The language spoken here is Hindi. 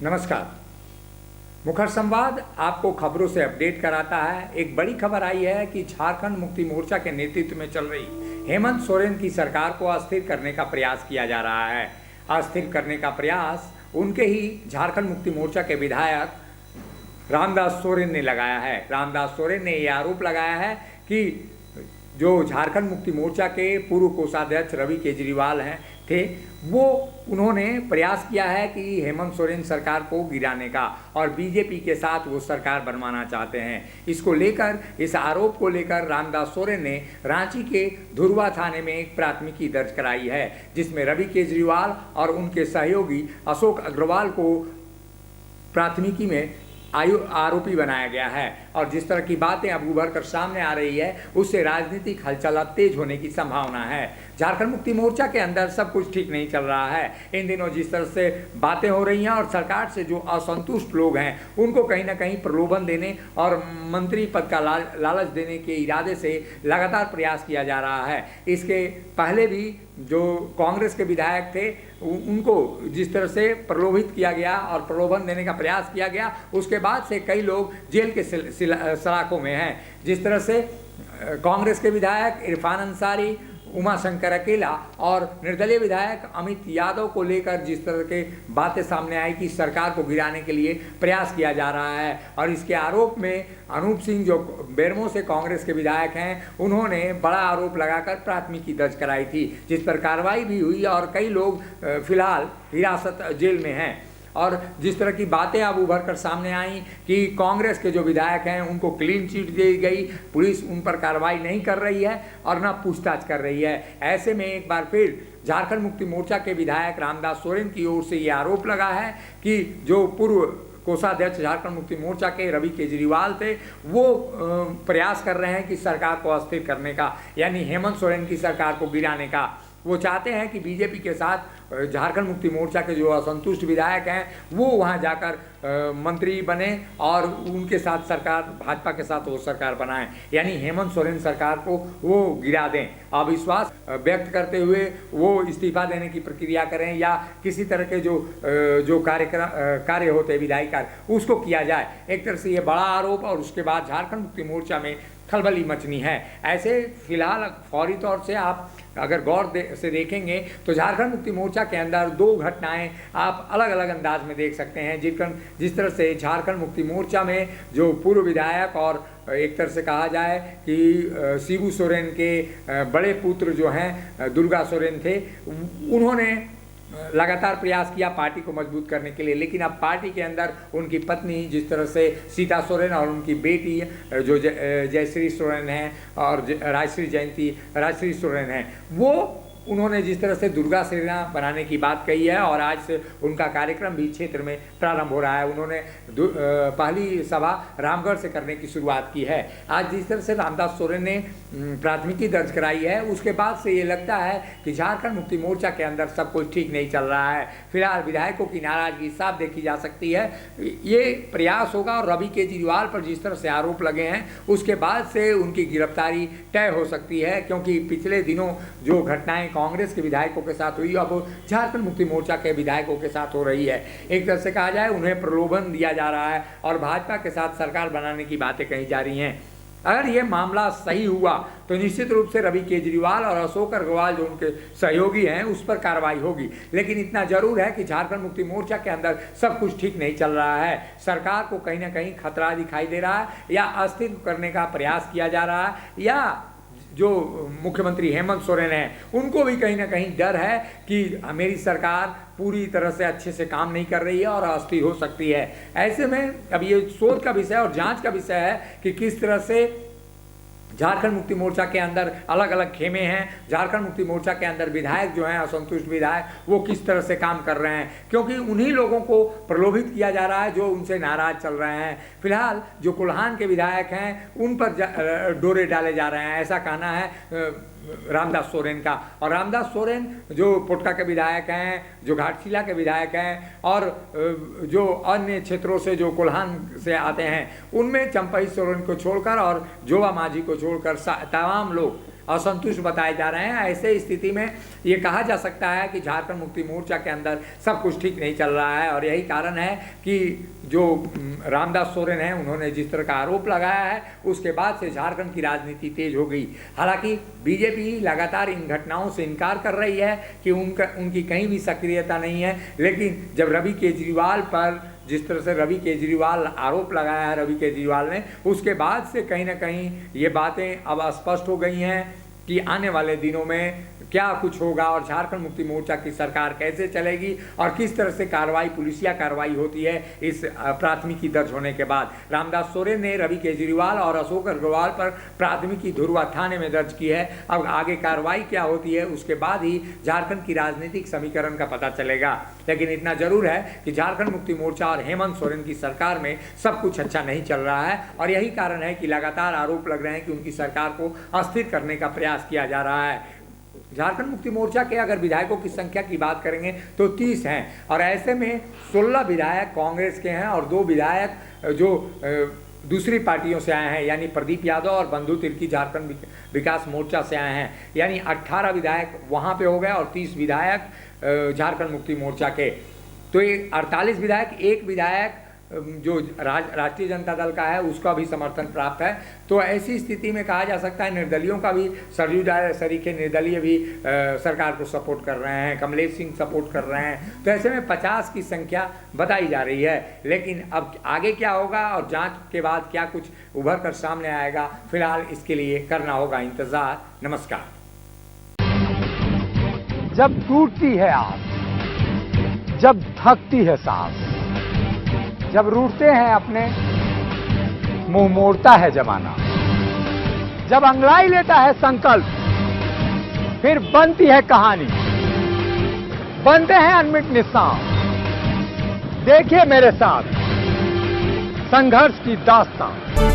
नमस्कार। मुखर संवाद आपको खबरों से अपडेट कराता है। एक बड़ी खबर आई है कि झारखंड मुक्ति मोर्चा के नेतृत्व में चल रही हेमंत सोरेन की सरकार को अस्थिर करने का प्रयास किया जा रहा है। अस्थिर करने का प्रयास उनके ही झारखंड मुक्ति मोर्चा के विधायक रामदास सोरेन ने लगाया है। रामदास सोरेन ने यह आरोप लगाया है कि जो झारखंड मुक्ति मोर्चा के पूर्व कोषाध्यक्ष रवि केजरीवाल थे, वो उन्होंने प्रयास किया है कि हेमंत सोरेन सरकार को गिराने का और बीजेपी के साथ वो सरकार बनवाना चाहते हैं। इसको लेकर, इस आरोप को लेकर रामदास सोरेन ने रांची के धुरवा थाने में एक प्राथमिकी दर्ज कराई है, जिसमें रवि केजरीवाल और उनके सहयोगी अशोक अग्रवाल को प्राथमिकी में आरोपी बनाया गया है। और जिस तरह की बातें अब उभर कर सामने आ रही है, उससे राजनीतिक हलचल तेज होने की संभावना है। झारखंड मुक्ति मोर्चा के अंदर सब कुछ ठीक नहीं चल रहा है। इन दिनों जिस तरह से बातें हो रही हैं और सरकार से जो असंतुष्ट लोग हैं उनको कहीं ना कहीं प्रलोभन देने और मंत्री पद का लालच देने के इरादे से लगातार प्रयास किया जा रहा है। इसके पहले भी जो कांग्रेस के विधायक थे उनको जिस तरह से प्रलोभित किया गया और प्रलोभन देने का प्रयास किया गया, उसके बाद से कई लोग जेल के सलाखों में हैं। जिस तरह से कांग्रेस के विधायक इरफान अंसारी, उमाशंकर अकेला और निर्दलीय विधायक अमित यादव को लेकर जिस तरह के बातें सामने आई कि सरकार को गिराने के लिए प्रयास किया जा रहा है, और इसके आरोप में अनूप सिंह जो बेरमो से कांग्रेस के विधायक हैं, उन्होंने बड़ा आरोप लगाकर प्राथमिकी दर्ज कराई थी, जिस पर कार्रवाई भी हुई और कई लोग फिलहाल हिरासत जेल में हैं। और जिस तरह की बातें अब उभर कर सामने आई कि कांग्रेस के जो विधायक हैं उनको क्लीन चिट दी गई, पुलिस उन पर कार्रवाई नहीं कर रही है और न पूछताछ कर रही है। ऐसे में एक बार फिर झारखंड मुक्ति मोर्चा के विधायक रामदास सोरेन की ओर से ये आरोप लगा है कि जो पूर्व कोषाध्यक्ष झारखंड मुक्ति मोर्चा के रवि केजरीवाल थे, वो प्रयास कर रहे हैं कि सरकार को अस्थिर करने का, यानी हेमंत सोरेन की सरकार को गिराने का। वो चाहते हैं कि बीजेपी के साथ झारखंड मुक्ति मोर्चा के जो असंतुष्ट विधायक हैं वो वहां जाकर मंत्री बने और उनके साथ सरकार, भाजपा के साथ वो सरकार बनाएं, यानी हेमंत सोरेन सरकार को वो गिरा दें। अविश्वास व्यक्त करते हुए वो इस्तीफा देने की प्रक्रिया करें या किसी तरह के जो कार्य होते हैं विधायी कार्य, उसको किया जाए। एक तरह से ये बड़ा आरोप और उसके बाद झारखंड मुक्ति मोर्चा में खलबली मचनी है। ऐसे फिलहाल फौरी तौर से आप अगर गौर से देखेंगे तो झारखंड मुक्ति मोर्चा के अंदर दो घटनाएं आप अलग अलग अंदाज में देख सकते हैं। जिस तरह से झारखंड मुक्ति मोर्चा में जो पूर्व विधायक और एक तरह से कहा जाए कि शिबू सोरेन के बड़े पुत्र जो हैं दुर्गा सोरेन थे, उन्होंने लगातार प्रयास किया पार्टी को मजबूत करने के लिए, लेकिन अब पार्टी के अंदर उनकी पत्नी जिस तरह से सीता सोरेन और उनकी बेटी जो जयश्री सोरेन हैं और राजश्री सोरेन हैं, वो उन्होंने जिस तरह से दुर्गा सेना बनाने की बात कही है और आज से उनका कार्यक्रम भी क्षेत्र में प्रारंभ हो रहा है। उन्होंने पहली सभा रामगढ़ से करने की शुरुआत की है। आज जिस तरह से रामदास सोरेन ने प्राथमिकी दर्ज कराई है, उसके बाद से ये लगता है कि झारखंड मुक्ति मोर्चा के अंदर सब कुछ ठीक नहीं चल रहा है। फिलहाल विधायकों की नाराजगी साफ देखी जा सकती है। ये प्रयास होगा और रवि केजरीवाल पर जिस तरह से आरोप लगे हैं उसके बाद से उनकी गिरफ्तारी तय हो सकती है, क्योंकि पिछले दिनों जो घटनाएं कांग्रेस के विधायकों के साथ हुई, अब झारखंड मुक्ति मोर्चा के विधायकों के साथ हो रही है। एक तरह से कहा जाए उन्हें प्रलोभन दिया जा रहा है और भाजपा के साथ सरकार बनाने की बातें कही जा रही हैं। अगर ये मामला सही हुआ तो निश्चित रूप से रवि केजरीवाल और अशोक अग्रवाल जो उनके सहयोगी हैं उस पर कार्रवाई होगी। लेकिन इतना जरूर है कि झारखंड मुक्ति मोर्चा के अंदर सब कुछ ठीक नहीं चल रहा है। सरकार को कहीं ना कहीं खतरा दिखाई दे रहा है या अस्थिर करने का प्रयास किया जा रहा है, या जो मुख्यमंत्री हेमंत सोरेन हैं उनको भी कहीं ना कहीं डर है कि मेरी सरकार पूरी तरह से अच्छे से काम नहीं कर रही है और अस्थिर हो सकती है। ऐसे में अब ये शोध का विषय और जांच का विषय है कि किस तरह से झारखंड मुक्ति मोर्चा के अंदर अलग अलग खेमे हैं। झारखंड मुक्ति मोर्चा के अंदर विधायक जो हैं, असंतुष्ट विधायक, वो किस तरह से काम कर रहे हैं, क्योंकि उन्हीं लोगों को प्रलोभित किया जा रहा है जो उनसे नाराज चल रहे हैं। फिलहाल जो कोल्हान के विधायक हैं उन पर डोरे डाले जा रहे हैं, ऐसा कहना है रामदास सोरेन का। और रामदास सोरेन जो पोटका के विधायक हैं, जो घाटशिला के विधायक हैं और जो अन्य क्षेत्रों से जो कोल्हान से आते हैं, उनमें चंपई सोरेन को छोड़कर और जोवा माझी को छोड़कर तमाम लोग असंतुष्ट बताए जा रहे हैं। ऐसे स्थिति में ये कहा जा सकता है कि झारखंड मुक्ति मोर्चा के अंदर सब कुछ ठीक नहीं चल रहा है, और यही कारण है कि जो रामदास सोरेन हैं उन्होंने जिस तरह का आरोप लगाया है उसके बाद से झारखंड की राजनीति तेज हो गई। हालांकि बीजेपी लगातार इन घटनाओं से इनकार कर रही है कि उनकी कहीं भी सक्रियता नहीं है, लेकिन जब रवि केजरीवाल पर जिस तरह से रवि केजरीवाल आरोप लगाया है रवि केजरीवाल ने, उसके बाद से कहीं ना कहीं ये बातें अब स्पष्ट हो गई हैं कि आने वाले दिनों में क्या कुछ होगा और झारखंड मुक्ति मोर्चा की सरकार कैसे चलेगी और किस तरह से कार्रवाई, पुलिसिया कार्रवाई होती है इस प्राथमिकी दर्ज होने के बाद। रामदास सोरेन ने रवि केजरीवाल और अशोक अग्रवाल पर प्राथमिकी धुरवा थाने में दर्ज की है। अब आगे कार्रवाई क्या होती है उसके बाद ही झारखंड की राजनीतिक समीकरण का पता चलेगा। लेकिन इतना जरूर है कि झारखंड मुक्ति मोर्चा और हेमंत सोरेन की सरकार में सब कुछ अच्छा नहीं चल रहा है, और यही कारण है कि लगातार आरोप लग रहे हैं कि उनकी सरकार को अस्थिर करने का प्रयास किया जा रहा है। झारखंड मुक्ति मोर्चा के अगर विधायकों की संख्या की बात करेंगे तो 30 हैं, और ऐसे में 16 विधायक कांग्रेस के हैं और 2 विधायक जो दूसरी पार्टियों से आए हैं, यानी प्रदीप यादव और बंधु तिर्की झारखंड विकास मोर्चा से आए हैं। यानी 18 विधायक वहाँ पे हो गए और 30 विधायक झारखंड मुक्ति मोर्चा के। तो ये 48 विधायक, एक विधायक जो राष्ट्रीय जनता दल का है उसका भी समर्थन प्राप्त है। तो ऐसी स्थिति में कहा जा सकता है निर्दलियों का भी, सरयू सरीखे निर्दलीय भी सरकार को सपोर्ट कर रहे हैं, कमलेश सिंह सपोर्ट कर रहे हैं। तो ऐसे में 50 की संख्या बताई जा रही है। लेकिन अब आगे क्या होगा और जांच के बाद क्या कुछ उभर कर सामने आएगा, फिलहाल इसके लिए करना होगा इंतजार। नमस्कार। जब टूटती है आस, जब थकती है सांस, जब रूठते हैं अपने, मुंह मोड़ता है जमाना, जब अंगड़ाई लेता है संकल्प, फिर बनती है कहानी, बनते हैं अनमिट निशान। देखिए मेरे साथ संघर्ष की दास्तान।